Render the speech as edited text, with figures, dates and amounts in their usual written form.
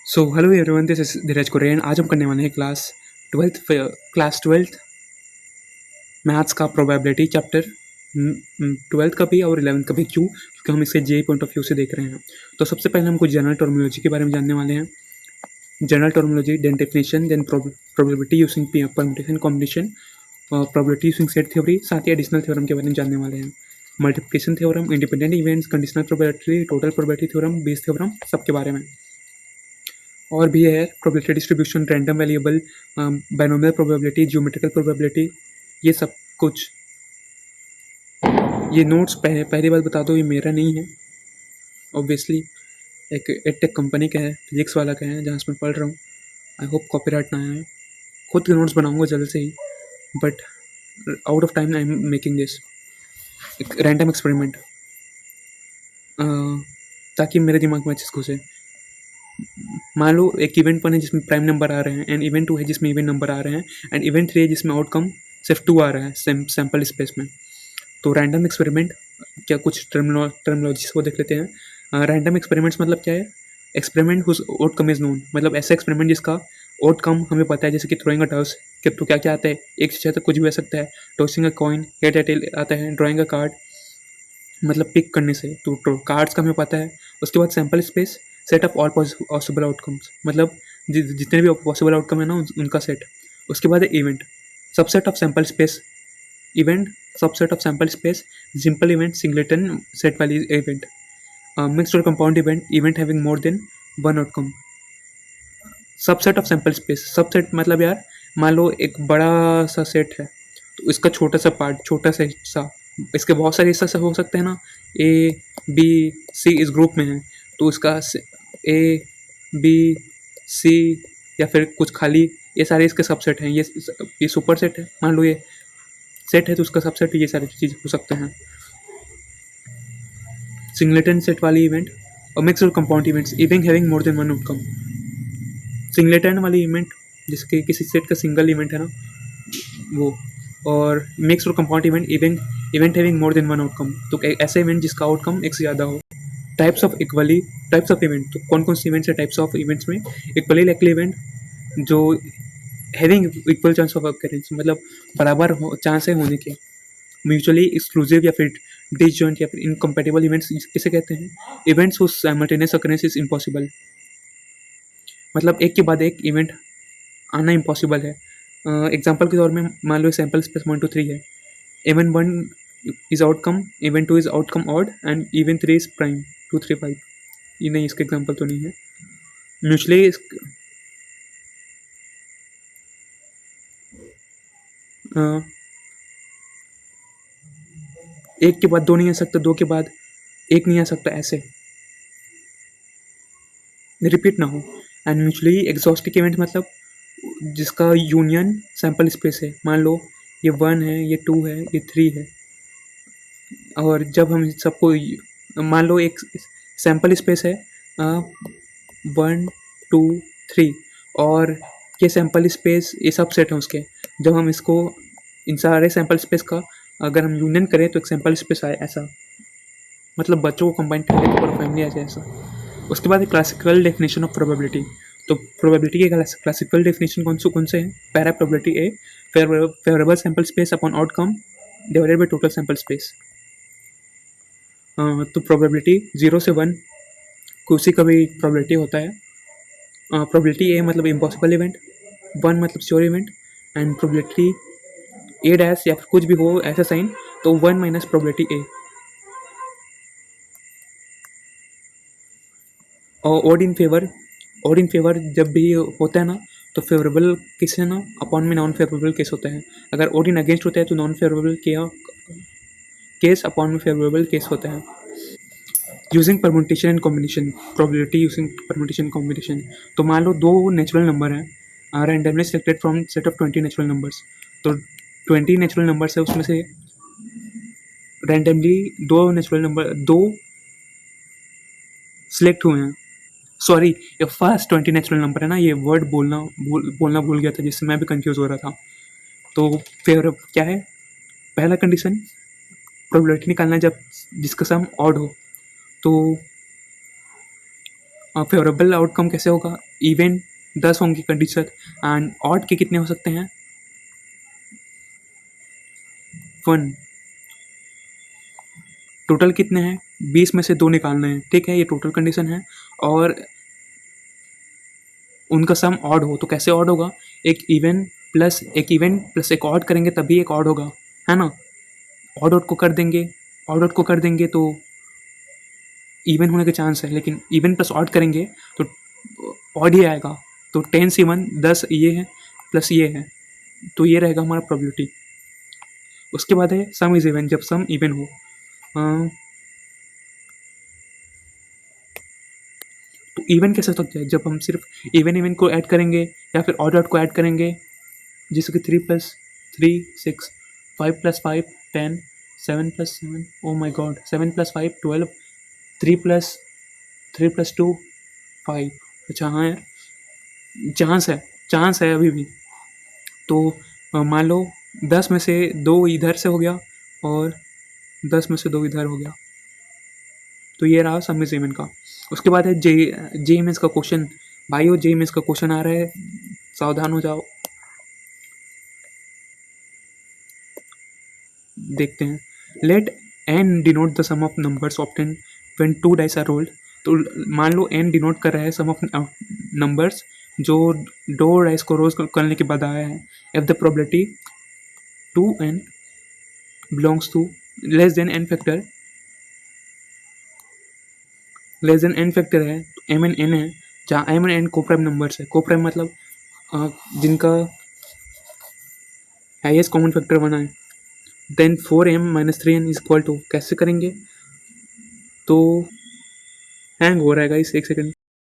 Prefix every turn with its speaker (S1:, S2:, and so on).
S1: So hello everyone, this is Dheeraj Kuren. आज हम करने वाले हैं क्लास ट्वेल्थ मैथ्स का प्रोबेबिलिटी चैप्टर। ट्वेल्थ का भी और 11th का भी। क्योंकि हम इसे जे पॉइंट ऑफ व्यू से देख रहे हैं। तो सबसे पहले हम कुछ जनरल टर्मिनोलॉजी के बारे में जानने वाले हैं। General terminology, then definition, then probability using permutation combination, probability using set theory, साथ ही एडिशनल थ्योरम के बारे में जानने वाले हैं। Multiplication theorem, independent events, conditional probability, total probability theorem, Bayes theorem, सबके बारे में। और भी है probability distribution, random variable, binomial probability, geometrical probability, ये सब कुछ। ये नोट्स पहली बात बता दो, ये मेरा नहीं है ऑब्वियसली। एक एडटेक कंपनी का है, फिजिक्स वाला का है जहाँ से मैं पढ़ रहा हूँ। आई होप कॉपीराइट ना आए। खुद के नोट्स बनाऊंगा जल्द से ही, but out of time I am making this एक रैंडम एक्सपेरिमेंट, ताकि मेरे दिमाग में अच्छे से घुसे। मान लो एक इवेंट 1 है जिसमें प्राइम नंबर आ रहे हैं, एंड इवेंट 2 है जिसमें इवेंट नंबर आ रहे हैं, एंड इवेंट 3 है जिसमें आउटकम सिर्फ 2 आ रहा है सैम्पल स्पेस में। तो रैंडम एक्सपेरिमेंट क्या, कुछ टर्मिनोलॉजीज को देख लेते हैं। रैंडम एक्सपेरिमेंट्स मतलब क्या है? Experiment whose outcome is known, मतलब ऐसा एक्सपेरिमेंट जिसका आउटकम हमें पता है, जैसे कि थ्रोइंग अ टॉस। कि तो क्या क्या आता है, एक चीज़ तो कुछ भी आ सकता है। Tossing a coin, head tail आता है। ड्राइंग अ कार्ड, मतलब पिक करने से, तो कार्ड्स का हमें पता है। उसके बाद sample space, set of all possible outcomes, मतलब जितने भी पॉसिबल आउटकम है ना उनका सेट। उसके बाद है event, subset of sample space event, subset of sample space, simple event, singleton set वाली इवेंट, मिक्स्ड और compound event, event having more than one outcome. Subset of sample space, subset मतलब यार मान लो एक बड़ा सा सेट है, तो इसका छोटा सा पार्ट, छोटा सा हिस्सा, इसके बहुत सारे हिस्सा हो सकते हैं ना। ए बी सी इस ग्रुप में है, तो उसका ए बी सी या फिर कुछ खाली, ये सारे इसके सबसेट हैं। ये सुपर सेट है, मान लो ये सेट है तो उसका सबसेट ये सारी चीज़ हो सकते हैं। सिंगलेटन सेट वाली इवेंट और मिक्स और compound events, event having more than one outcome. Singleton वाली इवेंट जिसके किसी सेट का सिंगल इवेंट है ना वो, और मिक्स और compound event, event having more than one outcome, तो ऐसा इवेंट जिसका आउटकम एक से ज़्यादा हो। टाइप्स ऑफ इवेंट, तो कौन कौन से इवेंट्स है टाइप्स ऑफ इवेंट्स में? इक्वली लाइकली इवेंट, जो having equal chance of occurrence, मतलब बराबर चांस है होने के। म्यूचुअली एक्सक्लूसिव या फिर डिसजॉइंट या फिर इनकम्पैटिबल इवेंट्स किसे कहते हैं? Events whose simultaneous occurrence is impossible, मतलब एक के बाद एक इवेंट आना इम्पॉसिबल है। एग्जाम्पल के तौर में मान लो सैम्पल स्पेस 1 2 3 है। Event 1 is outcome, event 2 is outcome odd, and event 3 is prime 2 3 5। ये नहीं, इसका एग्जाम्पल तो नहीं है। म्यूचुअली एक के बाद दो नहीं आ सकता, दो के बाद एक नहीं आ सकता, ऐसे रिपीट ना हो। एंड म्यूचुअली एग्जॉस्टिव इवेंट मतलब जिसका यूनियन सैम्पल स्पेस है। मान लो ये 1 है, ये 2 है, ये 3 है, और जब हम सबको मान लो एक सैम्पल स्पेस है 1 2 3, और ये सैम्पल स्पेस ये सब सेट है उसके। जब हम इसको इन सारे सैम्पल स्पेस का अगर हम यूनियन करें तो एक सैम्पल स्पेस आए, ऐसा मतलब बच्चों को कंबाइन करके पूरा फैमिली आ जाए ऐसा। उसके बाद क्लासिकल डेफिनेशन ऑफ प्रोबेबिलिटी। तो प्रोबेबिलिटी के क्लासिकल डेफिनेशन कौन से हैं? Para probability A, favourable sample space upon outcome divided by total sample space. तो प्रोबेबिलिटी 0 से 1 किसी का भी प्रोबेबिलिटी होता है। प्रोबेबिलिटी ए मतलब इम्पॉसिबल इवेंट, 1 मतलब sure event, and probability A dash या फिर कुछ भी हो ऐसा साइन, तो 1 माइनस प्रोबेबिलिटी ए। और ऑड इन फेवर जब भी होता है ना, तो फेवरेबल केस है ना अपॉन में नॉन फेवरेबल केस होता है। अगर ऑड इन अगेंस्ट होता है तो नॉन फेवरेबल केस अपॉन में फेवरेबल केस होता है। Using permutation and combination, probability using permutation combination. तो मान लो दो नेचुरल नंबर हैं, randomly selected from set of 20 natural numbers. तो 20 नेचुरल नंबर्स है, उसमें से रैंडमली दो सिलेक्ट हुए हैं। सॉरी, ये फर्स्ट 20 नेचुरल नंबर है ना, ये वर्ड बोलना भूल गया था, जिससे मैं भी कंफ्यूज हो रहा था। तो फिर क्या है पहला कंडीशन? प्रोबेबिलिटी निकालना है जब जिसका सम ऑड हो। तो फेवरेबल आउटकम कैसे होगा, इवन 10 होंगे कंडीशन एंड ऑड के कितने हो सकते हैं 1। टोटल कितने हैं 20 में से 2 निकालने हैं, ठीक है, ये टोटल कंडीशन है। और उनका सम ऑड हो तो कैसे ऑड होगा, एक इवन प्लस एक ऑड करेंगे तभी एक ऑड होगा, है ना। ऑड को कर देंगे, तो इवन होने के चांस है, लेकिन इवन प्लस ऑड करेंगे तो ऑड ही आएगा। तो 10 से 1 10 ये है प्लस ये है, तो ये रहेगा हमारा प्रोबेबिलिटी। उसके बाद है सम इज इवन, जब सम इवन हो। तो इवन कैसे हो सकता है, जब हम सिर्फ इवन को ऐड करेंगे या फिर ऑड को ऐड करेंगे, जैसे कि 3 + 3 6, 5 + 5 10, 7 + 7 ओ माय गॉड 7 + 5 12, 3 + 2 5। अच्छा हाँ यार, चांस है अभी भी। तो मान लो 10 में से 2 इधर से हो गया और 10 में से 2 इधर हो गया, तो ये रहा सम इज इवन का। उसके बाद है जे मेंस का क्वेश्चन। भाइयों जे मेंस का क्वेश्चन आ रहा है, सावधान हो जाओ। देखते हैं। Let n denote the sum of numbers obtain when 2 dice are rolled. तो मान लो n डिनोट कर रहा है सम ऑफ नंबर्स जो 2 डाइस को रोल करने के बाद आया है। If the probability 2n belongs to less than n factor, है तो m and n है, जहाँ m and n coprime numbers है। कोप्राइम मतलब जिनका हाईएस्ट कॉमन फैक्टर बना है। Then 4m - 3n is equal to, कैसे करेंगे, तो हैंग हो रहा है गाइस, 1 सेकंड।